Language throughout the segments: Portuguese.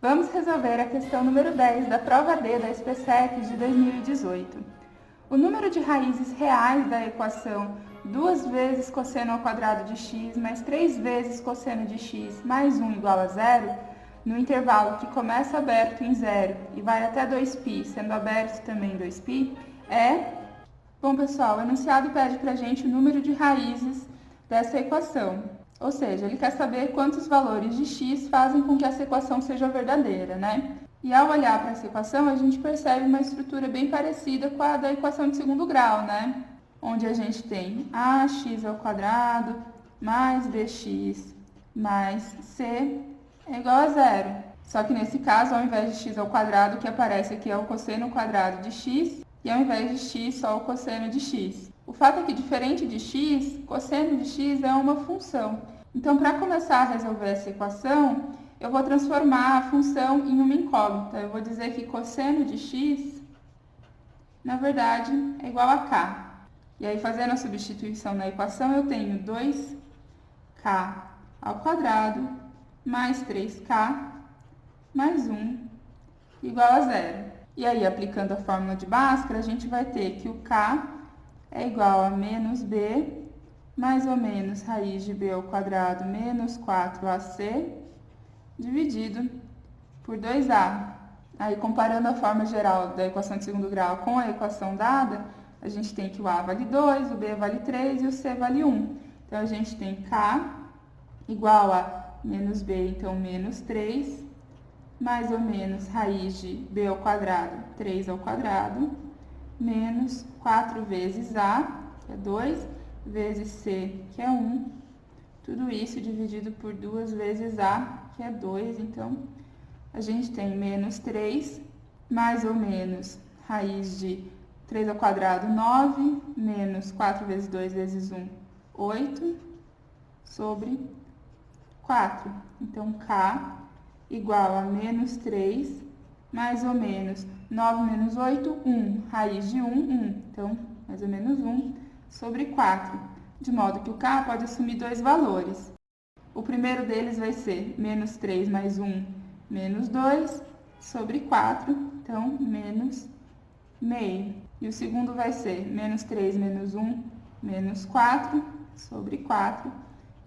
Vamos resolver a questão número 10 da prova D da SPSEC de 2018. O número de raízes reais da equação 2 vezes cosseno ao quadrado de x mais 3 vezes cosseno de x mais 1 igual a zero, no intervalo que começa aberto em 0 e vai até 2π, sendo aberto também 2π, é... Bom, pessoal, o enunciado pede para a gente o número de raízes dessa equação. Ou seja, ele quer saber quantos valores de x fazem com que essa equação seja verdadeira, né? E ao olhar para essa equação, a gente percebe uma estrutura bem parecida com a da equação de segundo grau, né? Onde a gente tem ax ao quadrado mais bx mais c é igual a zero. Só que nesse caso, ao invés de x ao quadrado, o que aparece aqui é o cosseno quadrado de x, e ao invés de x, só o cosseno de x. O fato é que, diferente de x, cosseno de x é uma função. Então, para começar a resolver essa equação, eu vou transformar a função em uma incógnita. Eu vou dizer que cosseno de x, na verdade, é igual a k. E aí, fazendo a substituição na equação, eu tenho 2k ao quadrado mais 3k mais 1 igual a zero. E aí, aplicando a fórmula de Bhaskara, a gente vai ter que o k é igual a menos b, mais ou menos raiz de b ao quadrado menos 4ac, dividido por 2a. Aí, comparando a forma geral da equação de segundo grau com a equação dada, a gente tem que o a vale 2, o b vale 3 e o c vale 1. Então, a gente tem k igual a menos b, então menos 3, mais ou menos raiz de b ao quadrado, 3 ao quadrado, menos 4 vezes a, que é 2, vezes c, que é 1. Tudo isso dividido por 2 vezes a, que é 2. Então, a gente tem menos 3, mais ou menos raiz de 3 ao quadrado, 9, menos 4 vezes 2 vezes 1, 8, sobre 4. Então, k igual a menos 3, mais ou menos 9 menos 8, 1. Raiz de 1, 1. Então, mais ou menos 1 sobre 4. De modo que o k pode assumir dois valores. O primeiro deles vai ser menos 3 mais 1, menos 2, sobre 4. Então, menos meio. E o segundo vai ser menos 3 menos 1, menos 4, sobre 4,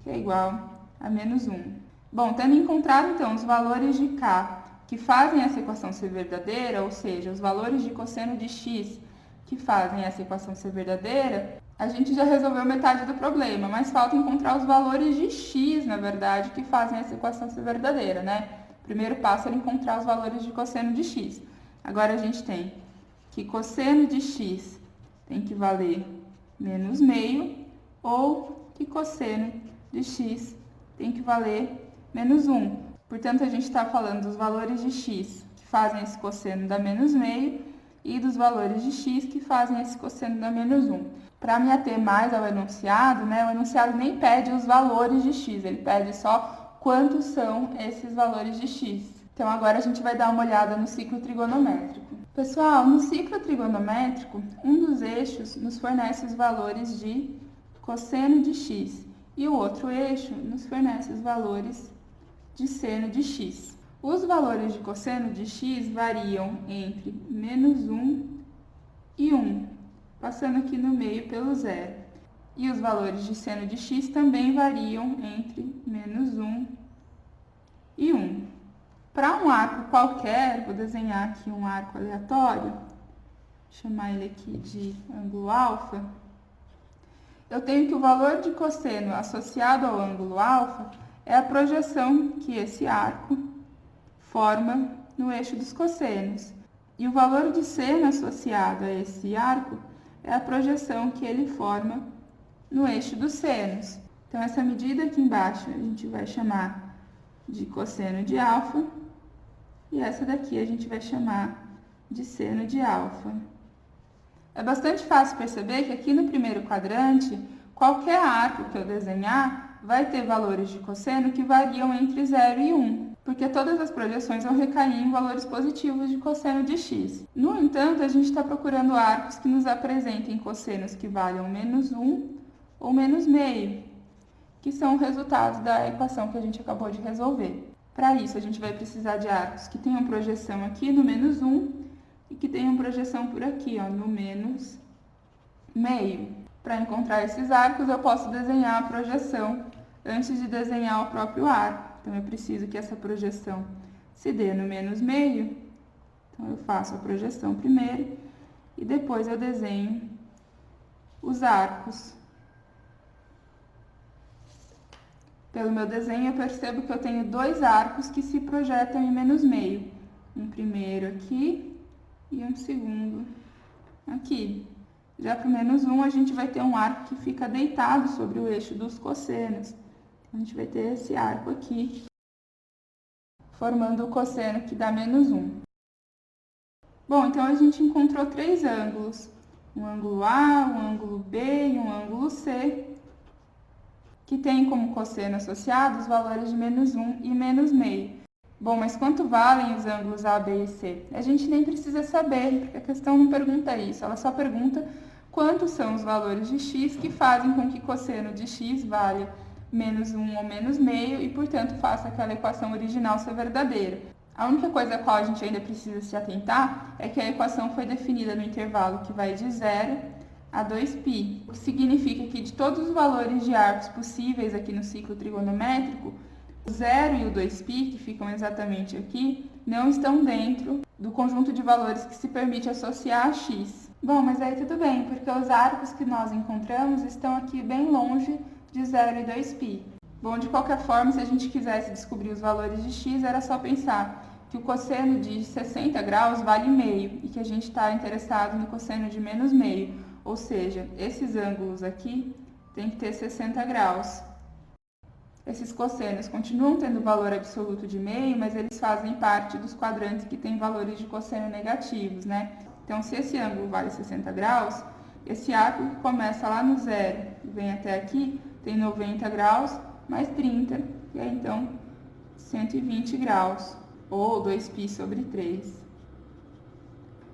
que é igual a menos 1. Bom, tendo encontrado, então, os valores de k que fazem essa equação ser verdadeira, ou seja, os valores de cosseno de x que fazem essa equação ser verdadeira, a gente já resolveu metade do problema, mas falta encontrar os valores de x, na verdade, que fazem essa equação ser verdadeira, né? O primeiro passo era encontrar os valores de cosseno de x. Agora, a gente tem que cosseno de x tem que valer menos meio, ou que cosseno de x tem que valer menos 1. Portanto, a gente está falando dos valores de x que fazem esse cosseno dar menos meio e dos valores de x que fazem esse cosseno dar menos 1. Para me ater mais ao enunciado, né, o enunciado nem pede os valores de x, ele pede só quantos são esses valores de x. Então, agora a gente vai dar uma olhada no ciclo trigonométrico. Pessoal, no ciclo trigonométrico, um dos eixos nos fornece os valores de cosseno de x e o outro eixo nos fornece os valores de seno de x. Os valores de cosseno de x variam entre menos 1 e 1, passando aqui no meio pelo zero. E os valores de seno de x também variam entre menos 1 e 1. Para um arco qualquer, vou desenhar aqui um arco aleatório, chamar ele aqui de ângulo alfa. Eu tenho que o valor de cosseno associado ao ângulo alfa é a projeção que esse arco forma no eixo dos cossenos. E o valor de seno associado a esse arco é a projeção que ele forma no eixo dos senos. Então, essa medida aqui embaixo a gente vai chamar de cosseno de alfa, e essa daqui a gente vai chamar de seno de alfa. É bastante fácil perceber que aqui no primeiro quadrante, qualquer arco que eu desenhar vai ter valores de cosseno que variam entre 0 e 1, porque todas as projeções vão recair em valores positivos de cosseno de x. No entanto, a gente está procurando arcos que nos apresentem cossenos que valham menos 1 ou menos meio, que são resultados da equação que a gente acabou de resolver. Para isso, a gente vai precisar de arcos que tenham projeção aqui no menos 1 e que tenham projeção por aqui, ó, no menos meio. Para encontrar esses arcos, eu posso desenhar a projeção antes de desenhar o próprio arco. Então, eu preciso que essa projeção se dê no menos meio. Então, eu faço a projeção primeiro e depois eu desenho os arcos. Pelo meu desenho, eu percebo que eu tenho dois arcos que se projetam em menos meio. Um primeiro aqui e um segundo aqui. Já para o menos 1, a gente vai ter um arco que fica deitado sobre o eixo dos cossenos. A gente vai ter esse arco aqui, formando o cosseno que dá menos 1. Bom, então a gente encontrou três ângulos. Um ângulo A, um ângulo B e um ângulo C, que tem como cosseno associado os valores de menos 1 e menos meio. Bom, mas quanto valem os ângulos A, B e C? A gente nem precisa saber, porque a questão não pergunta isso, ela só pergunta quantos são os valores de x que fazem com que cosseno de x valha menos 1 ou menos meio e, portanto, faça aquela equação original ser verdadeira. A única coisa a qual a gente ainda precisa se atentar é que a equação foi definida no intervalo que vai de 0 a 2π, o que significa que de todos os valores de arcos possíveis aqui no ciclo trigonométrico, o 0 e o 2π, que ficam exatamente aqui, não estão dentro do conjunto de valores que se permite associar a x. Bom, mas aí tudo bem, porque os arcos que nós encontramos estão aqui bem longe de 0 e 2π. Bom, de qualquer forma, se a gente quisesse descobrir os valores de x, era só pensar que o cosseno de 60 graus vale meio e que a gente está interessado no cosseno de menos meio, ou seja, esses ângulos aqui tem que ter 60 graus. Esses cossenos continuam tendo valor absoluto de meio, mas eles fazem parte dos quadrantes que têm valores de cosseno negativos, né? Então, se esse ângulo vale 60 graus, esse arco que começa lá no 0 e vem até aqui, tem 90 graus mais 30, que é então 120 graus, ou 2π sobre 3.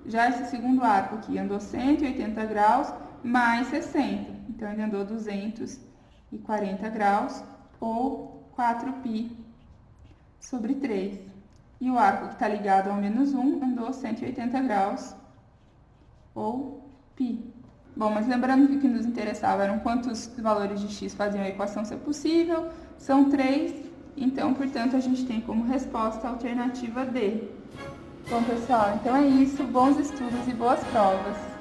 Já esse segundo arco aqui andou 180 graus mais 60, então ele andou 240 graus, ou 4π sobre 3. E o arco que está ligado ao menos 1 andou 180 graus, ou π. Bom, mas lembrando que o que nos interessava eram quantos valores de x faziam a equação ser possível, são 3, então, portanto, a gente tem como resposta a alternativa D. Bom, pessoal, então é isso, bons estudos e boas provas!